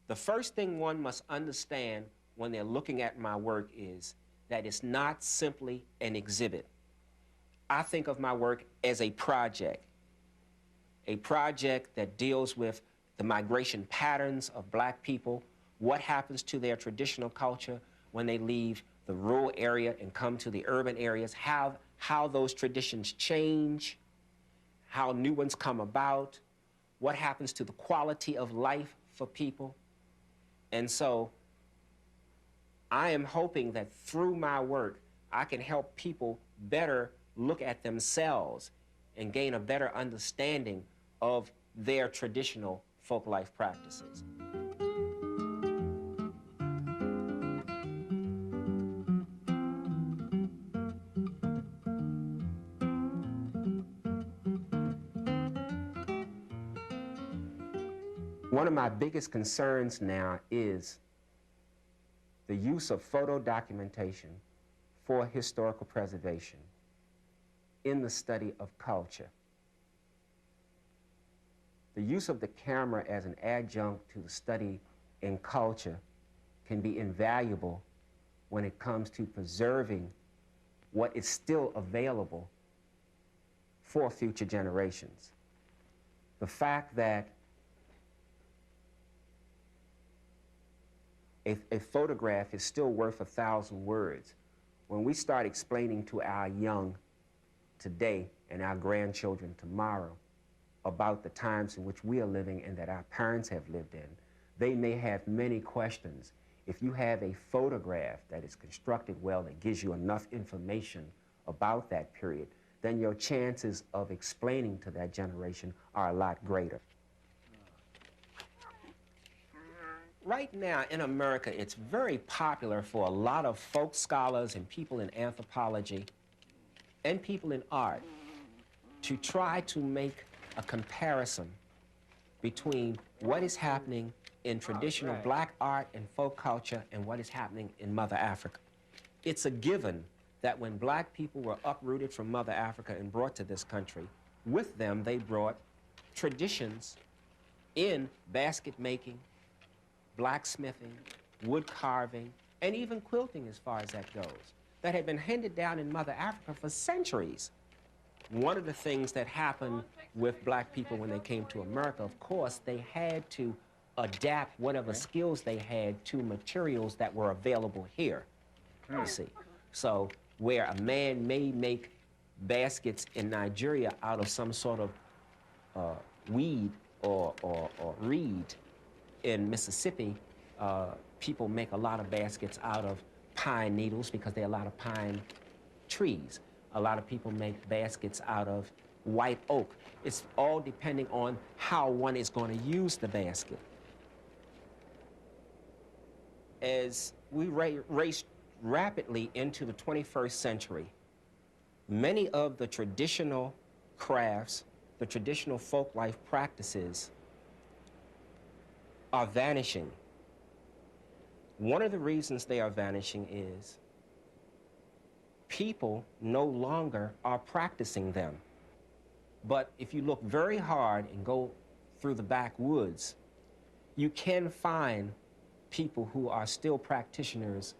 The first thing one must understand when they're looking at my work is that it's not simply an exhibit. I think of my work as a project that deals with the migration patterns of black people, what happens to their traditional culture when they leave the rural area and come to the urban areas, how those traditions change, how new ones come about, what happens to the quality of life for people. And so I am hoping that through my work, I can help people better look at themselves and gain a better understanding of their traditional folk life practices. One of my biggest concerns now is the use of photo documentation for historical preservation in the study of culture. The use of the camera as an adjunct to the study in culture can be invaluable when it comes to preserving what is still available for future generations. The fact that a photograph is still worth 1,000 words. When we start explaining to our young today and our grandchildren tomorrow about the times in which we are living and that our parents have lived in, they may have many questions. If you have a photograph that is constructed well, that gives you enough information about that period, then your chances of explaining to that generation are a lot greater. Right now in America, it's very popular for a lot of folk scholars and people in anthropology and people in art to try to make a comparison between what is happening in traditional black art and folk culture and what is happening in Mother Africa. It's a given that when black people were uprooted from Mother Africa and brought to this country, with them they brought traditions in basket making, blacksmithing, wood carving, and even quilting as far as that goes, that had been handed down in Mother Africa for centuries. One of the things that happened with black people when they came to America, of course, they had to adapt whatever skills they had to materials that were available here, you see. So where a man may make baskets in Nigeria out of some sort of weed or reed, in Mississippi, people make a lot of baskets out of pine needles because there are a lot of pine trees. A lot of people make baskets out of white oak. It's all depending on how one is going to use the basket. As we race rapidly into the 21st century, many of the traditional crafts, the traditional folk life practices are vanishing. One of the reasons they are vanishing is people no longer are practicing them. But if you look very hard and go through the backwoods, you can find people who are still practitioners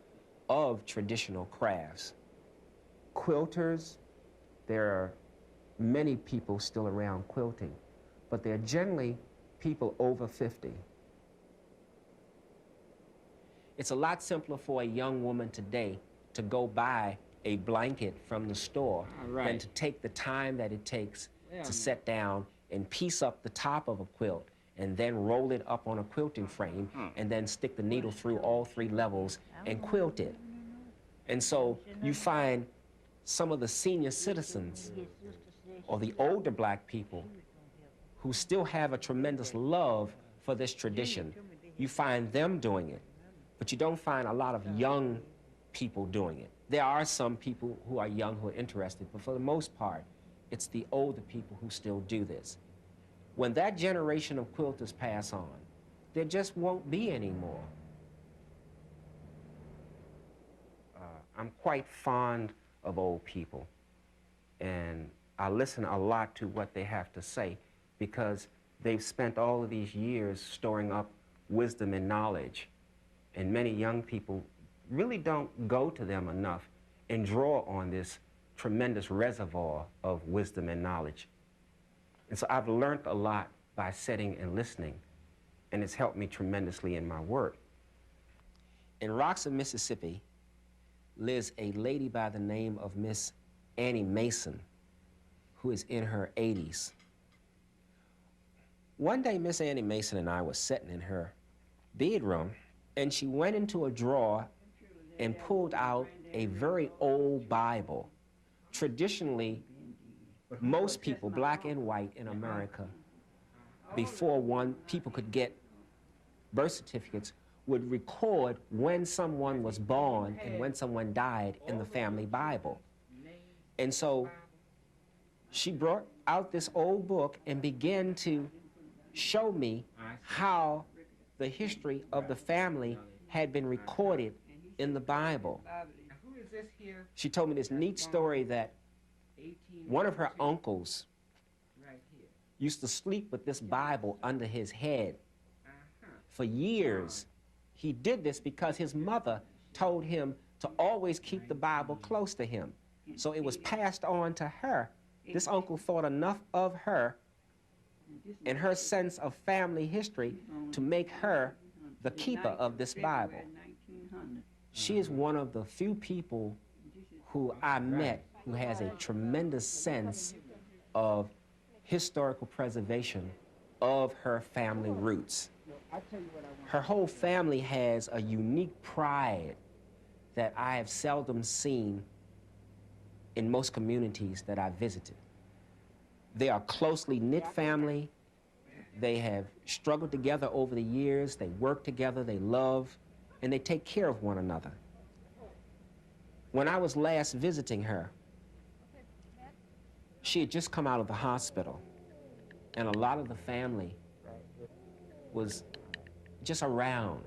of traditional crafts. Quilters, there are many people still around quilting, but they're generally people over 50. It's a lot simpler for a young woman today to go buy a blanket from the store than to take the time that it takes to sit down and piece up the top of a quilt and then roll it up on a quilting frame and then stick the needle through all 3 levels and quilt it. And so you find some of the senior citizens or the older black people who still have a tremendous love for this tradition. You find them doing it. But you don't find a lot of young people doing it. There are some people who are young who are interested, but for the most part, it's the older people who still do this. When that generation of quilters pass on, there just won't be any more. I'm quite fond of old people, and I listen a lot to what they have to say because they've spent all of these years storing up wisdom and knowledge, and many young people really don't go to them enough and draw on this tremendous reservoir of wisdom and knowledge. And so I've learned a lot by sitting and listening, and it's helped me tremendously in my work. In Roxon, Mississippi, lives a lady by the name of Miss Annie Mason, who is in her 80s. One day, Miss Annie Mason and I were sitting in her bedroom, and she went into a drawer and pulled out a very old Bible. Traditionally, most people, black and white in America, before people could get birth certificates, would record when someone was born and when someone died in the family Bible. And so she brought out this old book and began to show me how the history of the family had been recorded in the Bible. She told me this neat story that one of her uncles used to sleep with this Bible under his head. For years, he did this because his mother told him to always keep the Bible close to him. So it was passed on to her. This uncle thought enough of her and her sense of family history to make her the keeper of this Bible. She is one of the few people who I met who has a tremendous sense of historical preservation of her family roots. Her whole family has a unique pride that I have seldom seen in most communities that I visited. They are a closely knit family. They have struggled together over the years. They work together, they love, and they take care of one another. When I was last visiting her, she had just come out of the hospital, and a lot of the family was just around.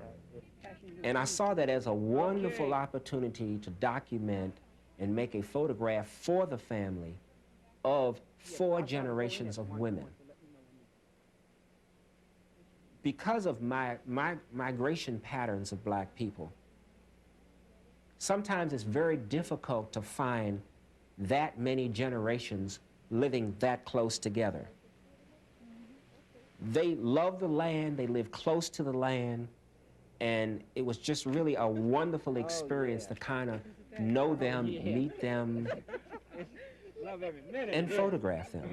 And I saw that as a wonderful opportunity to document and make a photograph for the family of 4 generations of women. Because of migration patterns of black people, sometimes it's very difficult to find that many generations living that close together. They love the land, they live close to the land, and it was just really a wonderful experience to kind of know them, meet them, and photograph them.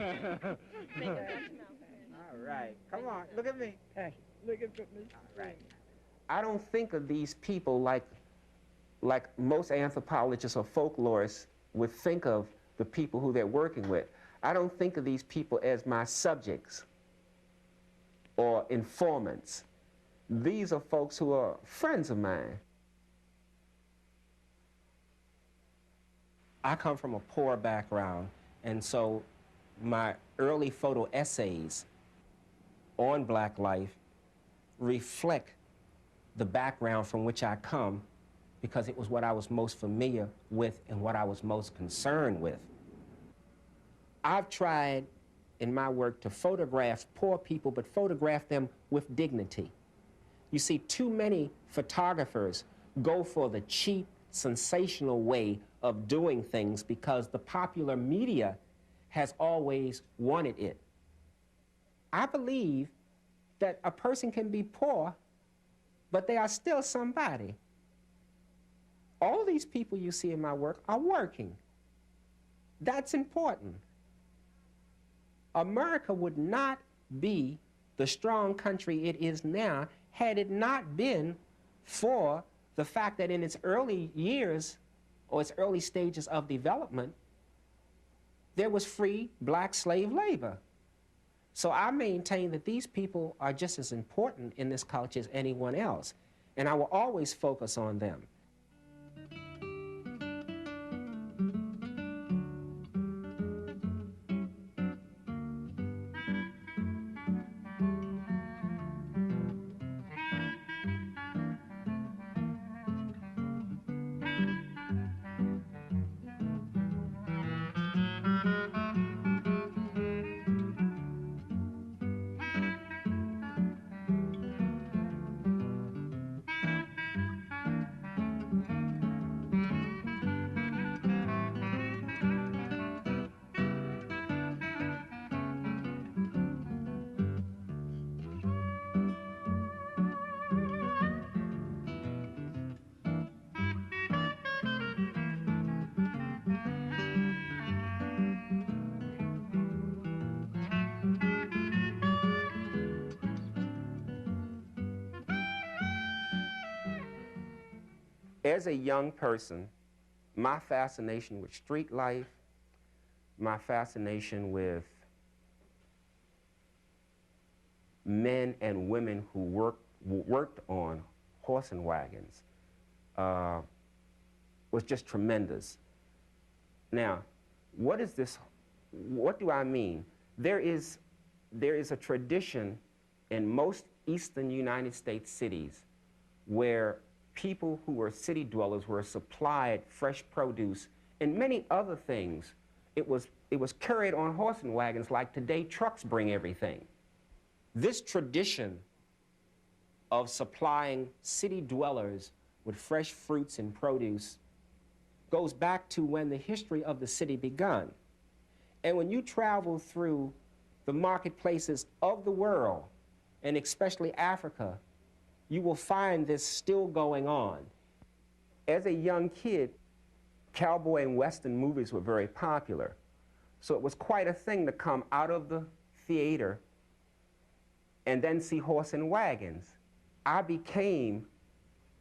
All right, come on, look at me. Hey, look at me. All right. I don't think of these people like most anthropologists or folklorists would think of the people who they're working with. I don't think of these people as my subjects or informants. These are folks who are friends of mine. I come from a poor background, and so my early photo essays on black life reflect the background from which I come, because it was what I was most familiar with and what I was most concerned with. I've tried in my work to photograph poor people, but photograph them with dignity. You see, too many photographers go for the cheap, sensational way of doing things because the popular media has always wanted it. I believe that a person can be poor, but they are still somebody. All these people you see in my work are working. That's important. America would not be the strong country it is now had it not been for the fact that in its early years or its early stages of development, there was free black slave labor. So I maintain that these people are just as important in this culture as anyone else, and I will always focus on them. As a young person, my fascination with street life, my fascination with men and women who worked on horse and wagons was just tremendous. Now, what is this? What do I mean? There is a tradition in most eastern United States cities where people who were city dwellers were supplied fresh produce and many other things. It was carried on horse and wagons like today trucks bring everything. This tradition of supplying city dwellers with fresh fruits and produce goes back to when the history of the city begun. And when you travel through the marketplaces of the world, and especially Africa, you will find this still going on. As a young kid, cowboy and western movies were very popular. So it was quite a thing to come out of the theater and then see horse and wagons. I became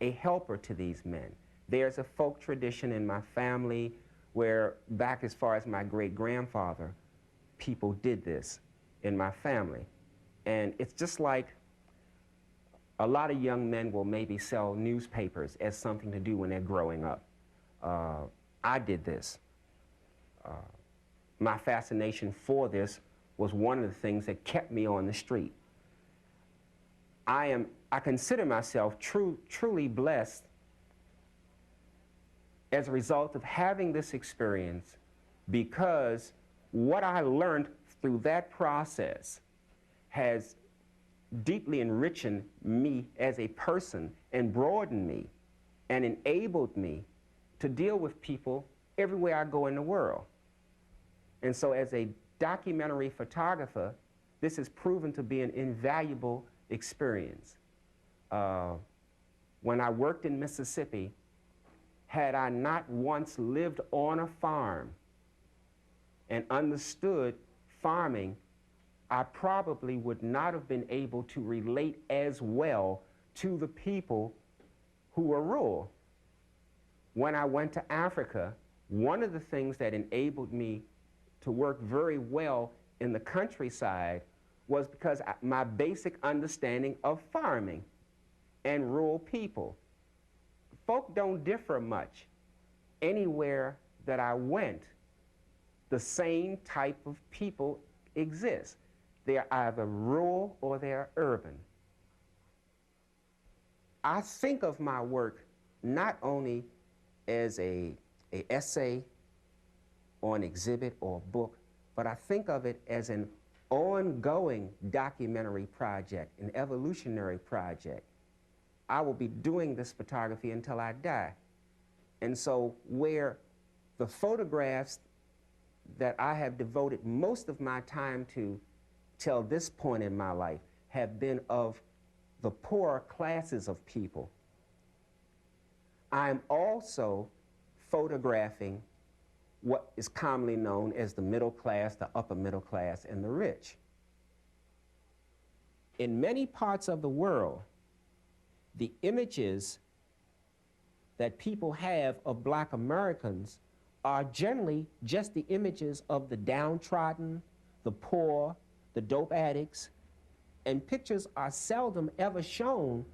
a helper to these men. There's a folk tradition in my family where, back as far as my great-grandfather, people did this in my family. And it's just like a lot of young men will maybe sell newspapers as something to do when they're growing up. I did this. My fascination for this was one of the things that kept me on the street. I consider myself truly blessed as a result of having this experience, because what I learned through that process has deeply enriched me as a person and broadened me and enabled me to deal with people everywhere I go in the world. And so as a documentary photographer, this has proven to be an invaluable experience. When I worked in Mississippi, had I not once lived on a farm and understood farming, I probably would not have been able to relate as well to the people who were rural. When I went to Africa, one of the things that enabled me to work very well in the countryside was because my basic understanding of farming and rural people. Folk don't differ much. Anywhere that I went, the same type of people exist. They're either rural or they're urban. I think of my work not only as an essay or an exhibit or a book, but I think of it as an ongoing documentary project, an evolutionary project. I will be doing this photography until I die. And so where the photographs that I have devoted most of my time to till this point in my life have been of the poorer classes of people, I'm also photographing what is commonly known as the middle class, the upper middle class, and the rich. In many parts of the world, the images that people have of Black Americans are generally just the images of the downtrodden, the poor, the dope addicts, and pictures are seldom ever shown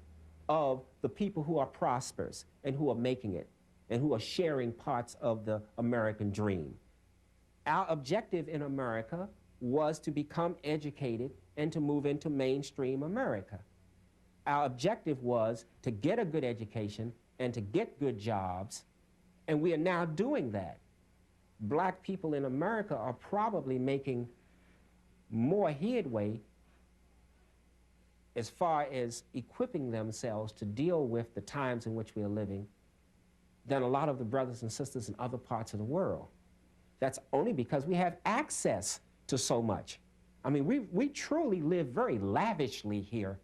of the people who are prosperous and who are making it and who are sharing parts of the American dream. Our objective in America was to become educated and to move into mainstream America. Our objective was to get a good education and to get good jobs, and we are now doing that. Black people in America are probably making more headway as far as equipping themselves to deal with the times in which we are living than a lot of the brothers and sisters in other parts of the world. That's only because we have access to so much. I mean, we truly live very lavishly here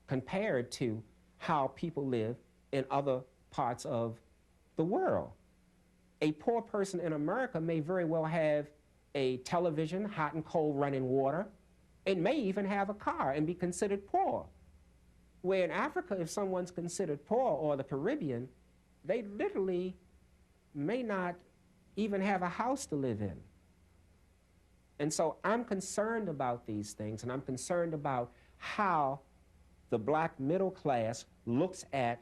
compared to how people live in other parts of the world. A poor person in America may very well have a television, hot and cold running water, and may even have a car and be considered poor. Where in Africa, if someone's considered poor, or the Caribbean, they literally may not even have a house to live in. And so I'm concerned about these things, and I'm concerned about how the black middle class looks at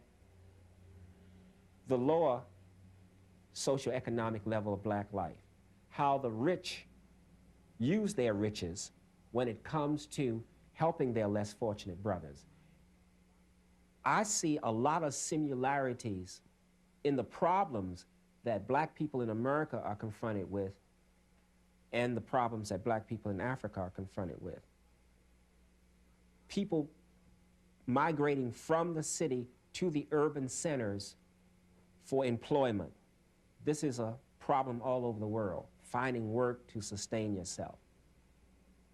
the lower socioeconomic level of black life, how the rich use their riches when it comes to helping their less fortunate brothers. I see a lot of similarities in the problems that black people in America are confronted with and the problems that black people in Africa are confronted with. People migrating from the city to the urban centers for employment. This is a problem all over the world, finding work to sustain yourself.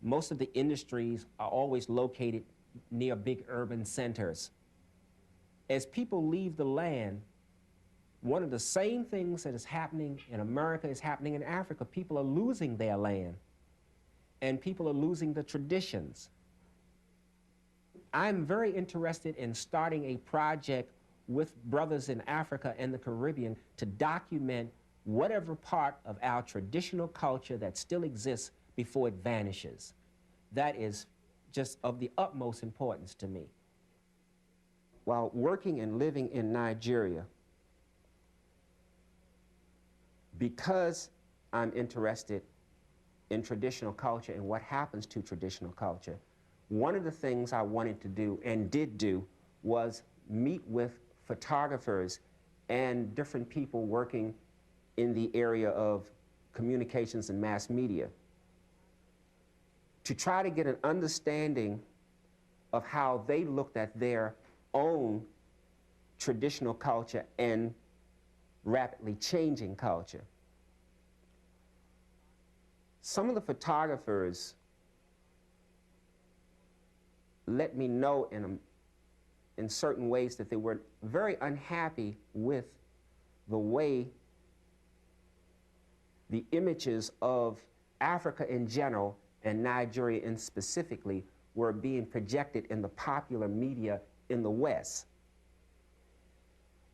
Most of the industries are always located near big urban centers. As people leave the land, one of the same things that is happening in America is happening in Africa. People are losing their land, and people are losing the traditions. I'm very interested in starting a project with brothers in Africa and the Caribbean to document whatever part of our traditional culture that still exists before it vanishes. That is just of the utmost importance to me. While working and living in Nigeria, because I'm interested in traditional culture and what happens to traditional culture, one of the things I wanted to do and did do was meet with photographers and different people working in the area of communications and mass media to try to get an understanding of how they looked at their own traditional culture and rapidly changing culture. Some of the photographers let me know in certain ways that they were very unhappy with the way the images of Africa in general and Nigeria in specifically were being projected in the popular media in the West.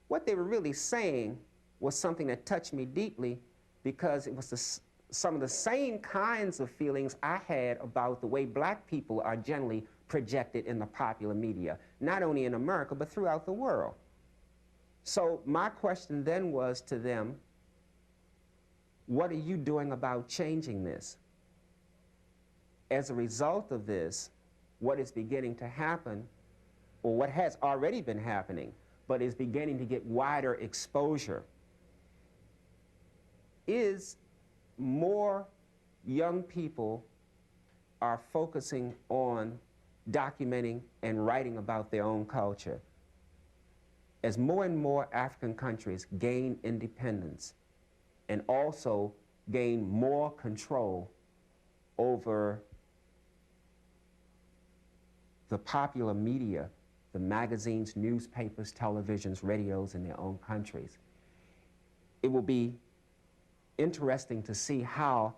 What they were really saying was something that touched me deeply, because it was some of the same kinds of feelings I had about the way black people are generally projected in the popular media, not only in America, but throughout the world. So my question then was to them, what are you doing about changing this? As a result of this, what is beginning to happen, or what has already been happening, but is beginning to get wider exposure, is more young people are focusing on documenting and writing about their own culture. As more and more African countries gain independence and also gain more control over the popular media, the magazines, newspapers, televisions, radios in their own countries, it will be interesting to see how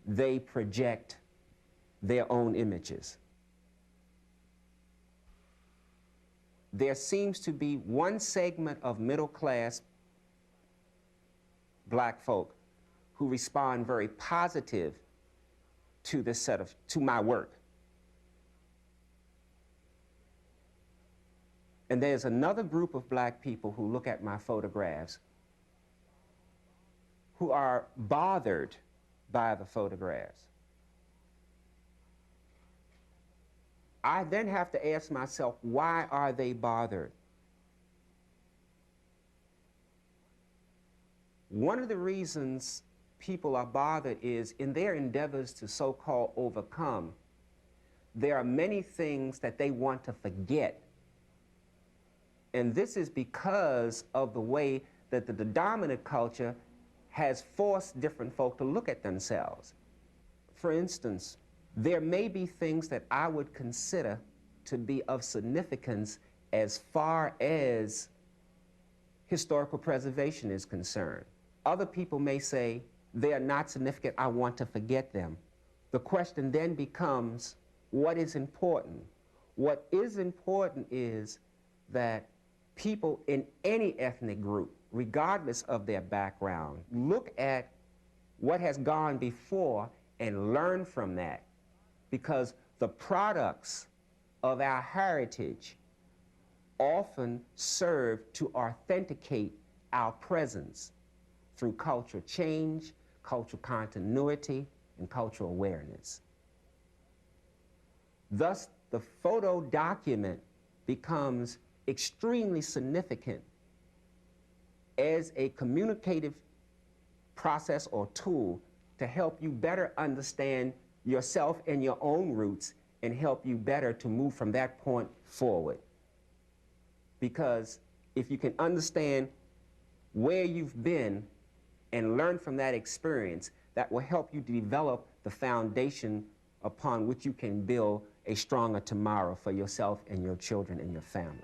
they project their own images. There seems to be one segment of middle-class black folk who respond very positive to this to my work. And there's another group of black people who look at my photographs who are bothered by the photographs. I then have to ask myself, why are they bothered? One of the reasons people are bothered is in their endeavors to so-called overcome, there are many things that they want to forget. And this is because of the way that the dominant culture has forced different folk to look at themselves. For instance, there may be things that I would consider to be of significance as far as historical preservation is concerned. Other people may say, they are not significant, I want to forget them. The question then becomes, what is important? What is important is that people in any ethnic group, regardless of their background, look at what has gone before and learn from that, because the products of our heritage often serve to authenticate our presence through cultural change, cultural continuity, and cultural awareness. Thus, the photo document becomes extremely significant as a communicative process or tool to help you better understand yourself and your own roots and help you better to move from that point forward. Because if you can understand where you've been and learn from that experience, that will help you to develop the foundation upon which you can build a stronger tomorrow for yourself and your children and your family.